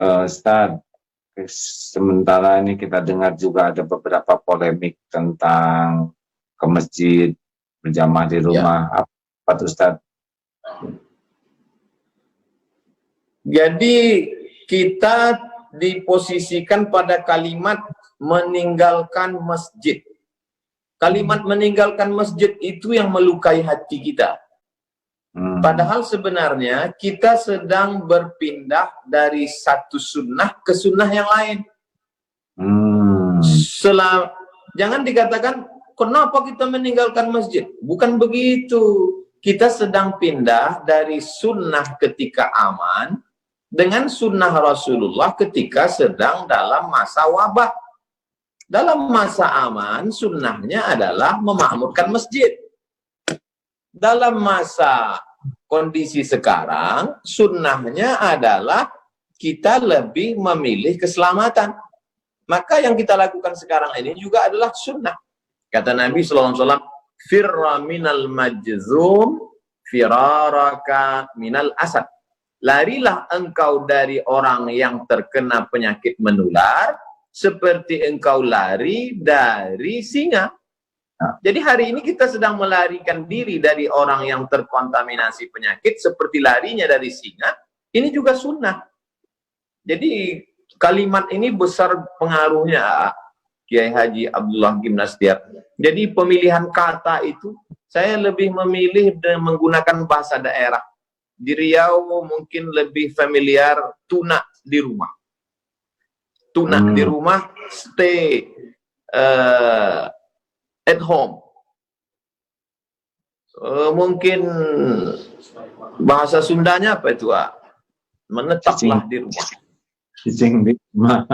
Ustaz, sementara ini kita dengar juga ada beberapa polemik tentang ke masjid, berjamaah di rumah. Ya. Apa Ustaz? Jadi kita diposisikan pada kalimat meninggalkan masjid. Kalimat meninggalkan masjid itu yang melukai hati kita. Padahal sebenarnya kita sedang berpindah dari satu sunnah ke sunnah yang lain. Jangan dikatakan, kenapa kita meninggalkan masjid? Bukan begitu. Kita sedang pindah dari sunnah ketika aman dengan sunnah Rasulullah ketika sedang dalam masa wabah. Dalam masa aman, sunnahnya adalah memakmurkan masjid. Dalam masa kondisi sekarang, sunnahnya adalah kita lebih memilih keselamatan. Maka yang kita lakukan sekarang ini juga adalah sunnah. Kata Nabi SAW, firra minal majzum, firaraka minal asad. Larilah engkau dari orang yang terkena penyakit menular, seperti engkau lari dari singa. Jadi hari ini kita sedang melarikan diri dari orang yang terkontaminasi penyakit seperti larinya dari singa. Ini juga sunnah. Jadi kalimat ini besar pengaruhnya, Kiai Haji Abdullah Gimnastiar. Jadi pemilihan kata itu saya lebih memilih menggunakan bahasa daerah. Di Riau mungkin lebih familiar tuna di rumah. Tuna di rumah, stay at home. Mungkin bahasa Sundanya apa itu? Menetaplah di rumah. Cicing di rumah.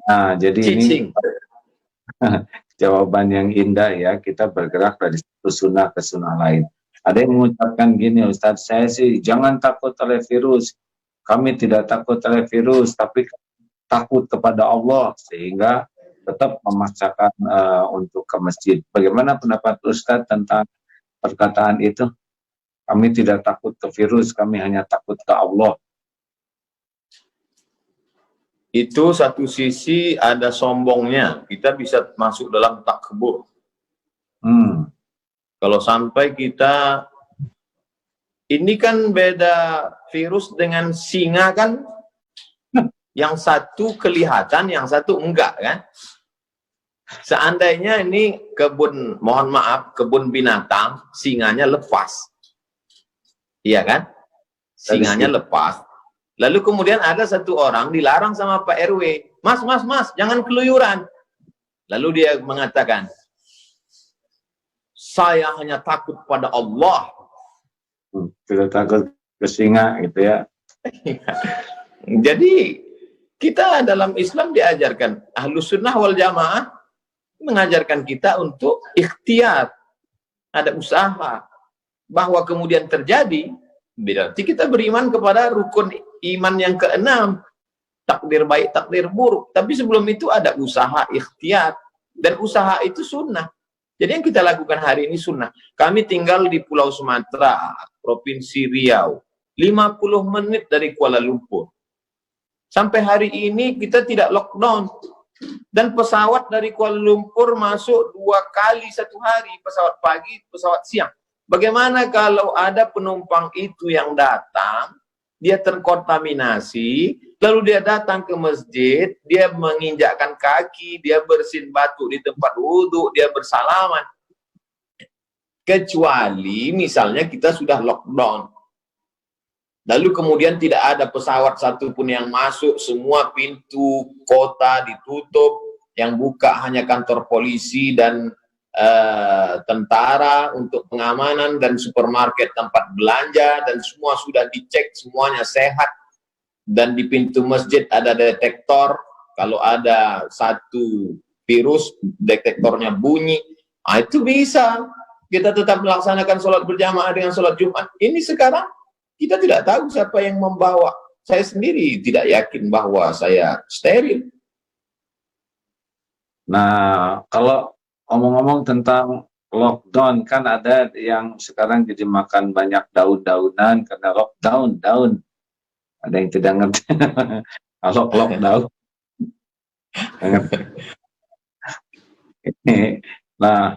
Nah, jadi Cicing. Ini jawaban yang indah ya. Kita bergerak dari satu sunnah ke sunnah lain. Ada yang mengucapkan gini, Ustadz, saya sih jangan takut oleh virus. Kami tidak takut oleh virus, tapi takut kepada Allah, sehingga tetap memaksakan untuk ke masjid. Bagaimana pendapat Ustadz tentang perkataan itu? Kami tidak takut ke virus, kami hanya takut ke Allah. Itu satu sisi ada sombongnya. Kita bisa masuk dalam takbur. Kalau sampai kita, ini kan beda virus dengan singa kan, yang satu kelihatan, yang satu enggak kan. Seandainya ini kebun, mohon maaf, kebun binatang, singanya lepas. Iya kan? Singanya lepas. Lalu kemudian ada satu orang dilarang sama Pak RW, mas, jangan keluyuran. Lalu dia mengatakan, saya hanya takut pada Allah. Tidak takut ke singa gitu ya. Jadi kita dalam Islam diajarkan, Ahlus Sunnah wal Jamaah mengajarkan kita untuk ikhtiar, ada usaha. Bahwa kemudian terjadi, berarti kita beriman kepada rukun iman yang keenam, takdir baik, takdir buruk. Tapi sebelum itu ada usaha ikhtiar, dan usaha itu sunnah. Jadi yang kita lakukan hari ini sunnah. Kami tinggal di Pulau Sumatera, Provinsi Riau, 50 menit dari Kuala Lumpur. Sampai hari ini kita tidak lockdown. Dan pesawat dari Kuala Lumpur masuk 2 kali satu hari, pesawat pagi, pesawat siang. Bagaimana kalau ada penumpang itu yang datang, dia terkontaminasi, lalu dia datang ke masjid, dia menginjakkan kaki, dia bersin batu di tempat wudhu, dia bersalaman. Kecuali misalnya kita sudah lockdown. Lalu kemudian tidak ada pesawat satupun yang masuk, semua pintu kota ditutup, yang buka hanya kantor polisi dan tentara untuk pengamanan, dan supermarket tempat belanja, dan semua sudah dicek, semuanya sehat. Dan di pintu masjid ada detektor, kalau ada satu virus, detektornya bunyi. Nah, itu bisa kita tetap melaksanakan sholat berjamaah dengan sholat Jumat. Ini sekarang kita tidak tahu siapa yang membawa. Saya sendiri tidak yakin bahwa saya steril. Nah, kalau ngomong-ngomong tentang lockdown, kan ada yang sekarang jadi makan banyak daun-daunan karena lockdown, daun. Ada yang tidak ngerti. Kalau lockdown. Nah,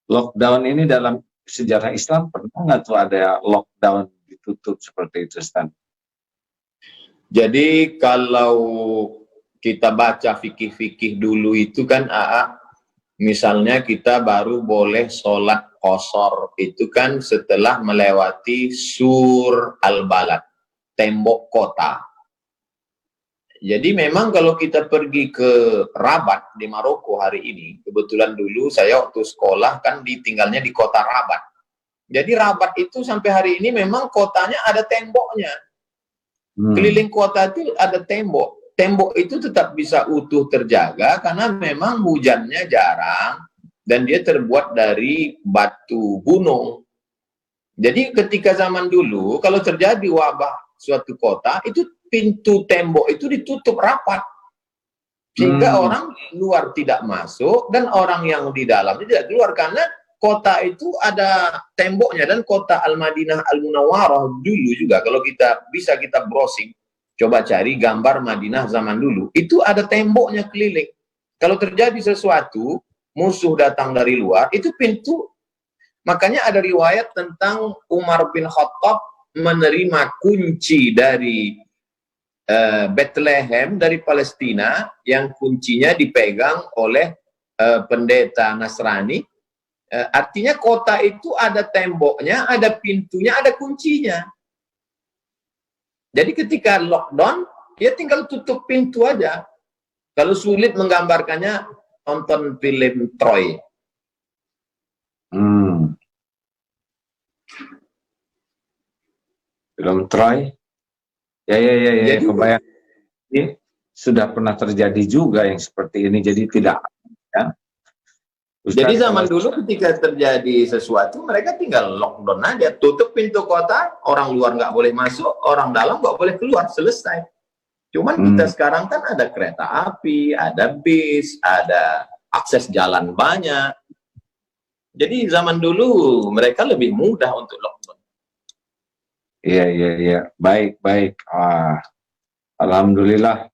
lockdown ini dalam sejarah Islam pernah nggak tuh ada lockdown ditutup seperti itu, Stan? Jadi kalau kita baca fikih-fikih dulu itu kan, misalnya kita baru boleh sholat qashar itu kan setelah melewati sur al-balad, tembok kota. Jadi memang kalau kita pergi ke Rabat di Maroko hari ini, kebetulan dulu saya waktu sekolah kan ditinggalnya di kota Rabat. Jadi Rabat itu sampai hari ini memang kotanya ada temboknya. Keliling kota itu ada tembok. Tembok itu tetap bisa utuh terjaga karena memang hujannya jarang dan dia terbuat dari batu gunung. Jadi ketika zaman dulu kalau terjadi wabah suatu kota, itu pintu tembok itu ditutup rapat sehingga orang luar tidak masuk dan orang yang di dalam tidak keluar, karena kota itu ada temboknya. Dan kota Al-Madinah Al-Munawwarah dulu juga, kalau kita bisa kita browsing, coba cari gambar Madinah zaman dulu, itu ada temboknya keliling. Kalau terjadi sesuatu, musuh datang dari luar, itu pintu. Makanya ada riwayat tentang Umar bin Khattab menerima kunci dari Bethlehem, dari Palestina, yang kuncinya dipegang oleh pendeta Nasrani. Artinya kota itu ada temboknya, ada pintunya, ada kuncinya. Jadi ketika lockdown, dia tinggal tutup pintu aja. Kalau sulit menggambarkannya, tonton film Troy. Film Troy? Ya, Jadi, kebayang. Ini sudah pernah terjadi juga yang seperti ini, jadi tidak. Ya. Ustaz, jadi zaman dulu ketika terjadi sesuatu, mereka tinggal lockdown aja, tutup pintu kota, orang luar nggak boleh masuk, orang dalam nggak boleh keluar, selesai. Cuman kita sekarang kan ada kereta api, ada bis, ada akses jalan banyak. Jadi zaman dulu mereka lebih mudah untuk lockdown. Iya. Baik. Alhamdulillah.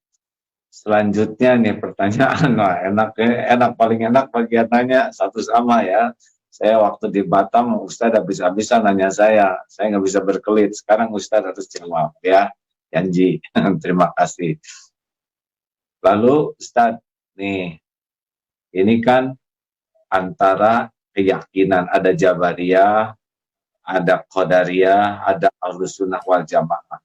Selanjutnya nih pertanyaan, enak paling enak bagiannya satu sama ya. Saya waktu di Batam, Ustadz habis-habisan nanya saya nggak bisa berkelit. Sekarang Ustadz harus jawab ya, janji. Terima kasih. Lalu Ustadz nih, ini kan antara keyakinan, ada Jabariyah, ada Qadariyah, ada Ahlussunnah wal Jamaah.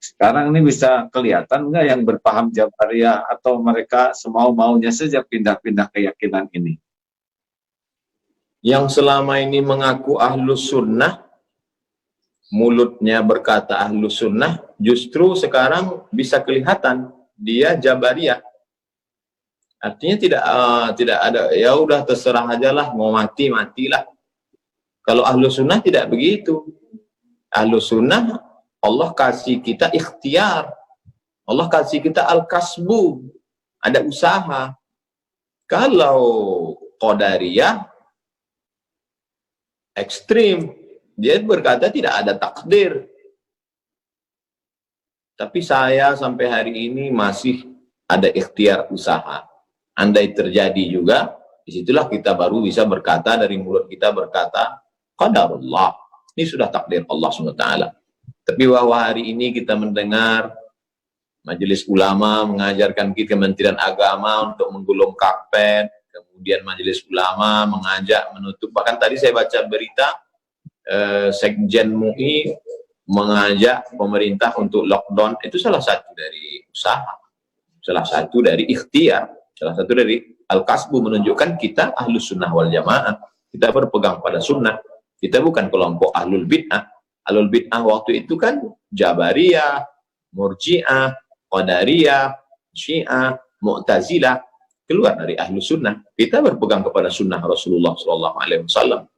Sekarang ini bisa kelihatan nggak yang berpaham Jabariyah, atau mereka semau-maunya saja pindah-pindah keyakinan ini? Yang selama ini mengaku Ahlus Sunnah, mulutnya berkata Ahlus Sunnah, justru sekarang bisa kelihatan dia Jabariyah. Artinya tidak ada, ya udah terserah aja lah, mau mati matilah. Kalau Ahlus Sunnah tidak begitu. Ahlus Sunnah, Allah kasih kita ikhtiar, Allah kasih kita al-kasbu, ada usaha. Kalau Qadariyah ekstrim, dia berkata tidak ada takdir. Tapi saya sampai hari ini masih ada ikhtiar usaha. Andai terjadi juga, disitulah kita baru bisa berkata, dari mulut kita berkata, qadarullah, ini sudah takdir Allah SWT. Tapi bahwa hari ini kita mendengar Majelis Ulama mengajarkan kita, Kementerian Agama untuk menggulung karpet, kemudian Majelis Ulama mengajak menutup, bahkan tadi saya baca berita Sekjen MUI mengajak pemerintah untuk lockdown. Itu salah satu dari usaha, salah satu dari ikhtiar, salah satu dari al-kasbu, menunjukkan kita Ahlus Sunnah wal Jamaah, kita berpegang pada sunnah, kita bukan kelompok Ahlul Bid'ah. Ahlul Bid'ah waktu itu kan Jabariyah, Murji'ah, Qadariyah, Syiah, Mu'tazilah, keluar dari Ahlus Sunnah. Kita berpegang kepada sunnah Rasulullah SAW.